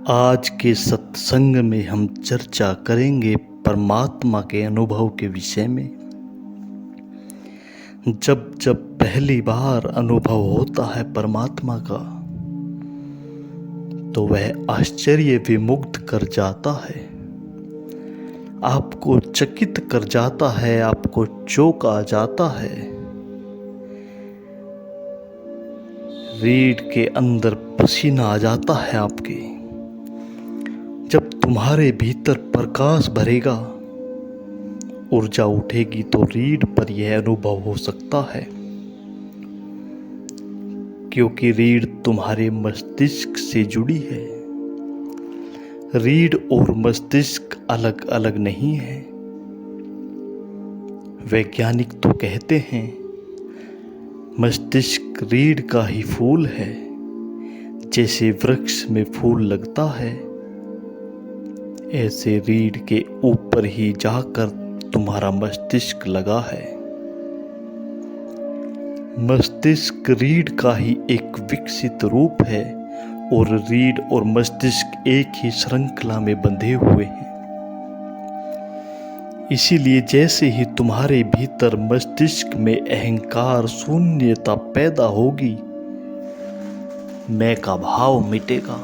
आज के सत्संग में हम चर्चा करेंगे परमात्मा के अनुभव के विषय में। जब जब पहली बार अनुभव होता है परमात्मा का, तो वह आश्चर्य विमुग्ध कर जाता है, आपको चकित कर जाता है, आपको चौंक आ जाता है। रीढ़ के अंदर पसीना आ जाता है आपके। जब तुम्हारे भीतर प्रकाश भरेगा, ऊर्जा उठेगी, तो रीढ़ पर यह अनुभव हो सकता है, क्योंकि रीढ़ तुम्हारे मस्तिष्क से जुड़ी है। रीढ़ और मस्तिष्क अलग अलग नहीं है। वैज्ञानिक तो कहते हैं मस्तिष्क रीढ़ का ही फूल है। जैसे वृक्ष में फूल लगता है, ऐसे रीढ़ के ऊपर ही जाकर तुम्हारा मस्तिष्क लगा है। मस्तिष्क रीढ़ का ही एक विकसित रूप है और रीढ़ और मस्तिष्क एक ही श्रृंखला में बंधे हुए हैं। इसीलिए जैसे ही तुम्हारे भीतर मस्तिष्क में अहंकार शून्यता पैदा होगी, मैं का भाव मिटेगा,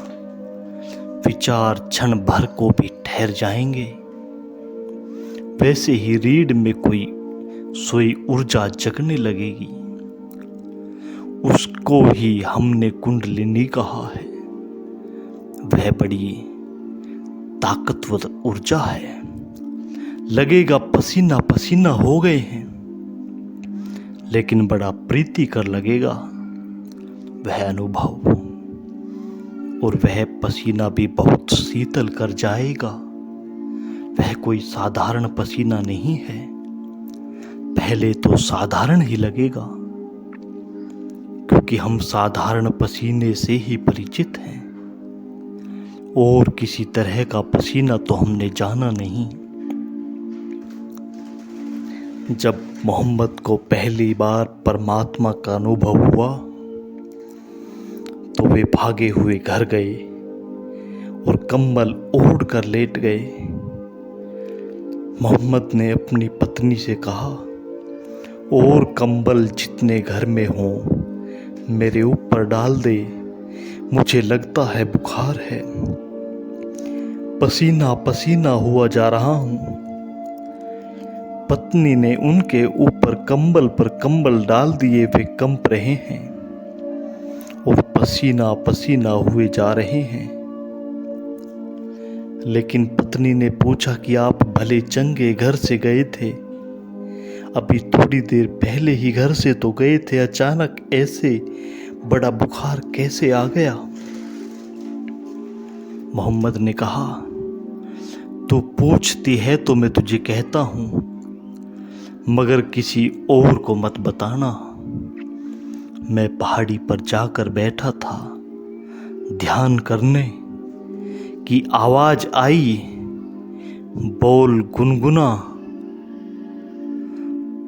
विचार क्षण भर को भी ठहर जाएंगे। वैसे ही रीढ़ में कोई सोई ऊर्जा जगने लगेगी। उसको ही हमने कुंडलिनी कहा है। वह बड़ी ताकतवर ऊर्जा है। लगेगा पसीना पसीना हो गए हैं, लेकिन बड़ा प्रीतिकर लगेगा वह अनुभव। और वह पसीना भी बहुत शीतल कर जाएगा। वह कोई साधारण पसीना नहीं है। पहले तो साधारण ही लगेगा, क्योंकि हम साधारण पसीने से ही परिचित हैं, और किसी तरह का पसीना तो हमने जाना नहीं। जब मोहम्मद को पहली बार परमात्मा का अनुभव हुआ, तो वे भागे हुए घर गए और कंबल ओढ़ कर लेट गए। मोहम्मद ने अपनी पत्नी से कहा, और कंबल जितने घर में हों मेरे ऊपर डाल दे, मुझे लगता है बुखार है, पसीना पसीना हुआ जा रहा हूं। पत्नी ने उनके ऊपर कंबल पर कंबल डाल दिए। वे कंप रहे हैं और पसीना पसीना हुए जा रहे हैं। लेकिन पत्नी ने पूछा कि आप भले चंगे घर से गए थे, अभी थोड़ी देर पहले ही घर से तो गए थे, अचानक ऐसे बड़ा बुखार कैसे आ गया? मोहम्मद ने कहा, तू पूछती है तो मैं तुझे कहता हूं, मगर किसी और को मत बताना। मैं पहाड़ी पर जाकर बैठा था ध्यान करने की आवाज आई, बोल, गुनगुना,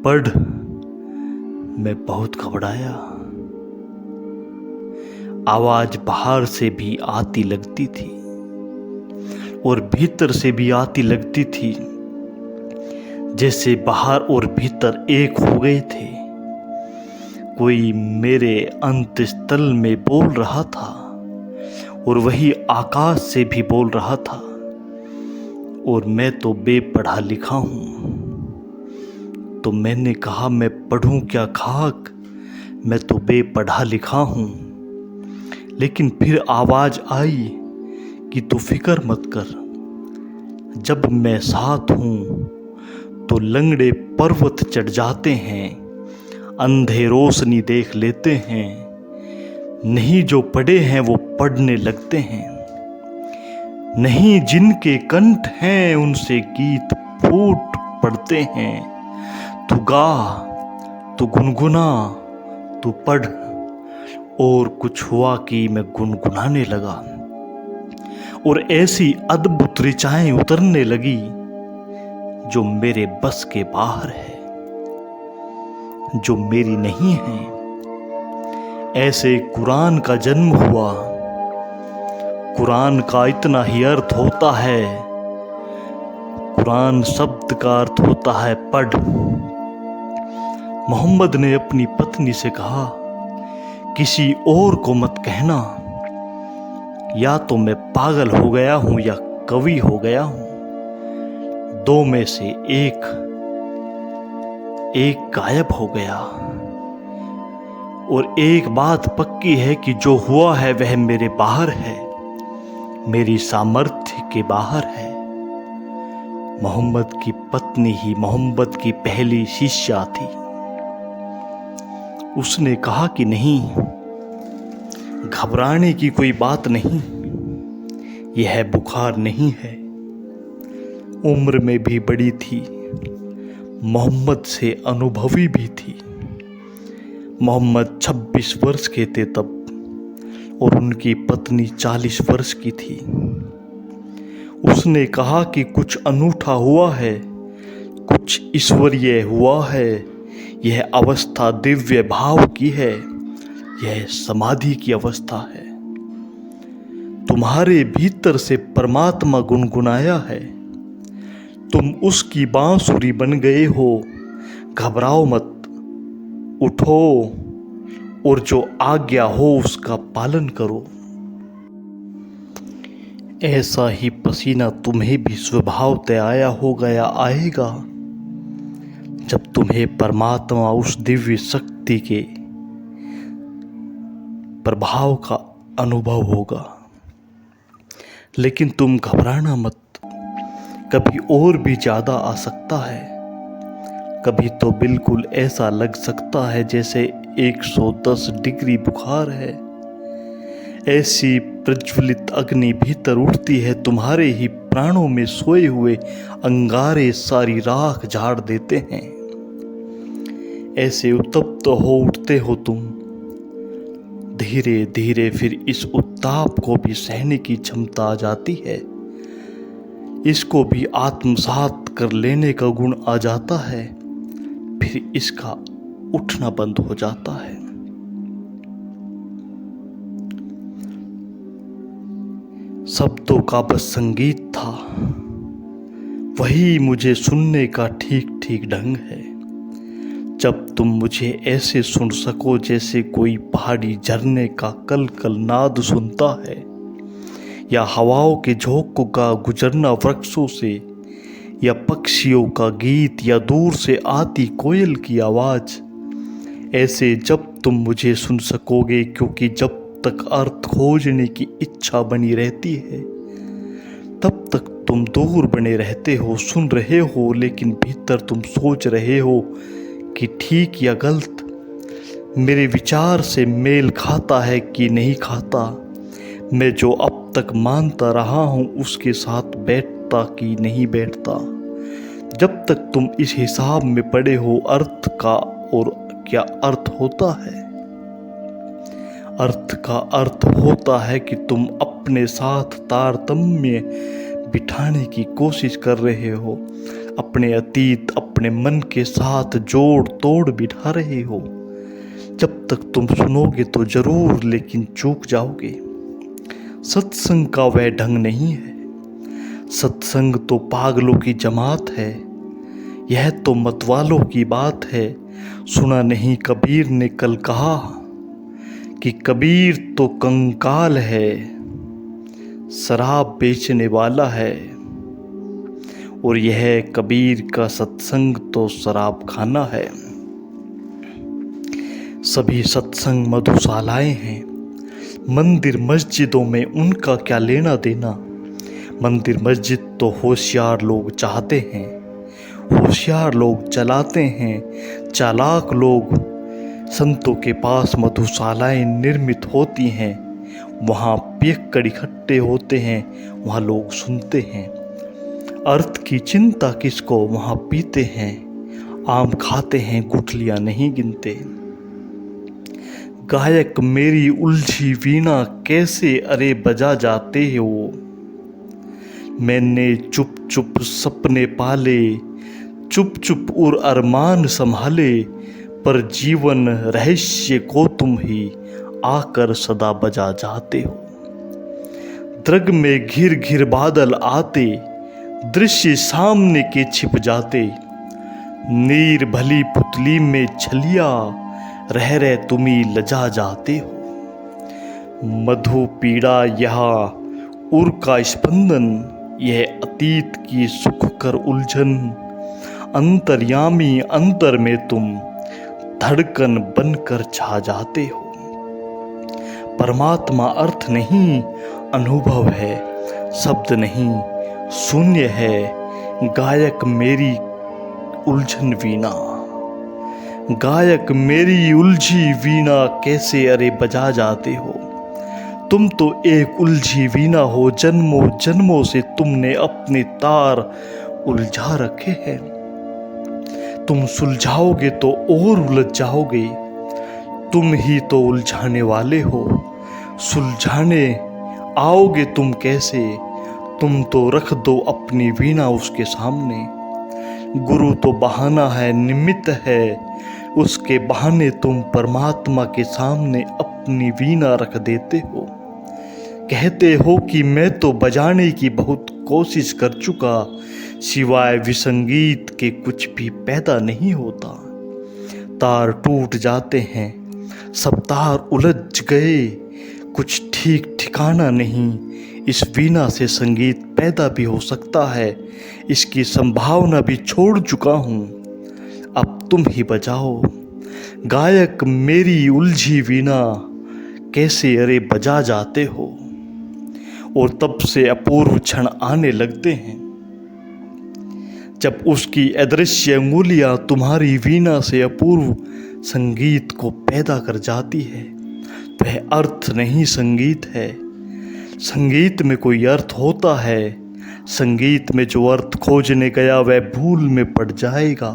पढ़। मैं बहुत घबराया। आवाज बाहर से भी आती लगती थी और भीतर से भी आती लगती थी, जैसे बाहर और भीतर एक हो गए थे। कोई मेरे अंतस्थल में बोल रहा था और वही आकाश से भी बोल रहा था। और मैं तो बेपढ़ा लिखा हूं, तो मैंने कहा, मैं पढ़ूं क्या खाक, मैं तो बेपढ़ा लिखा हूं। लेकिन फिर आवाज आई कि तू फिक्र मत कर, जब मैं साथ हूं तो लंगड़े पर्वत चढ़ जाते हैं, अंधे रोशनी देख लेते हैं, नहीं जो पढ़े हैं वो पढ़ने लगते हैं, नहीं जिनके कंठ हैं उनसे गीत फूट पड़ते हैं। तू गा, तू गुनगुना, तू पढ़। और कुछ हुआ कि मैं गुनगुनाने लगा और ऐसी अद्भुत ऋचाएं उतरने लगी जो मेरे बस के बाहर है, जो मेरी नहीं है। ऐसे कुरान का जन्म हुआ, कुरान का इतना ही अर्थ होता है, कुरान शब्द का अर्थ होता है पढ़। मोहम्मद ने अपनी पत्नी से कहा, किसी और को मत कहना, या तो मैं पागल हो गया हूं या कवि हो गया हूं, दो में से एक गायब हो गया। और एक बात पक्की है कि जो हुआ है वह मेरे बाहर है, मेरी सामर्थ्य के बाहर है। मोहम्मद की पत्नी ही मोहम्मद की पहली शिष्या थी। उसने कहा कि नहीं, घबराने की कोई बात नहीं, यह बुखार नहीं है। उम्र में भी बड़ी थी, मोहम्मद से अनुभवी भी थी। मोहम्मद 26 वर्ष के थे तब, और उनकी पत्नी 40 वर्ष की थी। उसने कहा कि कुछ अनूठा हुआ है, कुछ ईश्वरीय हुआ है। यह अवस्था दिव्य भाव की है, यह समाधि की अवस्था है। तुम्हारे भीतर से परमात्मा गुनगुनाया है, तुम उसकी बांसुरी बन गए हो। घबराओ मत, उठो और जो आज्ञा हो उसका पालन करो। ऐसा ही पसीना तुम्हें भी स्वभावतः आया होगा या आएगा, जब तुम्हें परमात्मा उस दिव्य शक्ति के प्रभाव का अनुभव होगा। लेकिन तुम घबराना मत, कभी और भी ज्यादा आ सकता है। कभी तो बिल्कुल ऐसा लग सकता है जैसे 110 डिग्री बुखार है। ऐसी प्रज्वलित अग्नि भीतर उठती है, तुम्हारे ही प्राणों में सोए हुए अंगारे सारी राख झाड़ देते हैं। ऐसे उत्तप्त हो उठते हो तुम। धीरे धीरे फिर इस उत्ताप को भी सहने की क्षमता आ जाती है, इसको भी आत्मसात कर लेने का गुण आ जाता है। फिर इसका उठना बंद हो जाता है। शब्दों का बस संगीत था, वही मुझे सुनने का ठीक ठीक ढंग है। जब तुम मुझे ऐसे सुन सको जैसे कोई पहाड़ी झरने का कल कल नाद सुनता है, या हवाओं के झोंकों का गुजरना वृक्षों से, या पक्षियों का गीत, या दूर से आती कोयल की आवाज। ऐसे जब तुम मुझे सुन सकोगे, क्योंकि जब तक अर्थ खोजने की इच्छा बनी रहती है तब तक तुम दूर बने रहते हो, सुन रहे हो, लेकिन भीतर तुम सोच रहे हो कि ठीक या गलत, मेरे विचार से मेल खाता है कि नहीं खाता, मैं जो अब तक मानता रहा हूं उसके साथ बैठता कि नहीं बैठता। जब तक तुम इस हिसाब में पड़े हो अर्थ का, और क्या अर्थ होता है? अर्थ का अर्थ होता है कि तुम अपने साथ तारतम्य बिठाने की कोशिश कर रहे हो, अपने अतीत अपने मन के साथ जोड़ तोड़ बिठा रहे हो। जब तक तुम सुनोगे तो जरूर, लेकिन चूक जाओगे। सत्संग का वह ढंग नहीं है। सत्संग तो पागलों की जमात है, यह तो मतवालों की बात है। सुना नहीं कबीर ने कल कहा कि कबीर तो कंकाल है, शराब बेचने वाला है। और यह कबीर का सत्संग तो शराब खाना है। सभी सत्संग मधुशालाएं हैं। मंदिर मस्जिदों में उनका क्या लेना देना। मंदिर मस्जिद तो होशियार लोग चाहते हैं, होशियार लोग चलाते हैं। चालाक लोग संतों के पास मधुशालाएं निर्मित होती हैं, वहाँ पियक्कड़ इकट्ठे होते हैं, वहाँ लोग सुनते हैं। अर्थ की चिंता किसको, वहाँ पीते हैं, आम खाते हैं, गुठलियाँ नहीं गिनते। गायक मेरी उलझी वीणा कैसे अरे बजा जाते हो। मैंने चुप चुप सपने पाले, चुप चुप और अरमान संभाले, पर जीवन रहस्य को तुम ही आकर सदा बजा जाते हो। द्रग में घिर घिर बादल आते, दृश्य सामने के छिप जाते। नीर भली पुतली में छलिया, रह रहे तुम्ही लजा जाते हो। मधु पीड़ा यहाँ उर का स्पंदन, यह अतीत की सुख कर उलझन। अंतर्यामी अंतर में तुम धड़कन बनकर छा जाते हो। परमात्मा अर्थ नहीं अनुभव है, शब्द नहीं शून्य है। गायक मेरी उलझन वीणा, गायक मेरी उलझी वीणा कैसे अरे बजा जाते हो। तुम तो एक उलझी वीणा हो, जन्मों जन्मों से तुमने अपने तार उलझा रखे हैं। तुम सुलझाओगे तो और उलझ जाओगे, तुम ही तो उलझाने वाले हो। सुलझाने आओगे तुम कैसे, तुम तो रख दो अपनी वीणा उसके सामने। गुरु तो बहाना है, निमित्त है, उसके बहाने तुम परमात्मा के सामने अपनी वीणा रख देते हो। कहते हो कि मैं तो बजाने की बहुत कोशिश कर चुका, सिवाय विसंगीत के कुछ भी पैदा नहीं होता। तार टूट जाते हैं, सब तार उलझ गए, कुछ ठीक ठिकाना नहीं। इस वीणा से संगीत पैदा भी हो सकता है, इसकी संभावना भी छोड़ चुका हूँ। अब तुम ही बजाओ, गायक मेरी उलझी वीणा कैसे अरे बजा जाते हो। और तब से अपूर्व क्षण आने लगते हैं, जब उसकी अदृश्य अंगुलियां तुम्हारी वीणा से अपूर्व संगीत को पैदा कर जाती है। वह अर्थ नहीं संगीत है। संगीत में कोई अर्थ होता है, संगीत में जो अर्थ खोजने गया वह भूल में पड़ जाएगा।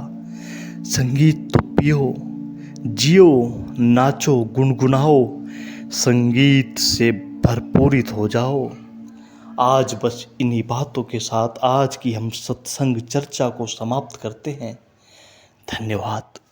संगीत तो पियो, जियो, नाचो, गुनगुनाओ, संगीत से भरपूरित हो जाओ। आज बस इन्हीं बातों के साथ आज की हम सत्संग चर्चा को समाप्त करते हैं। धन्यवाद।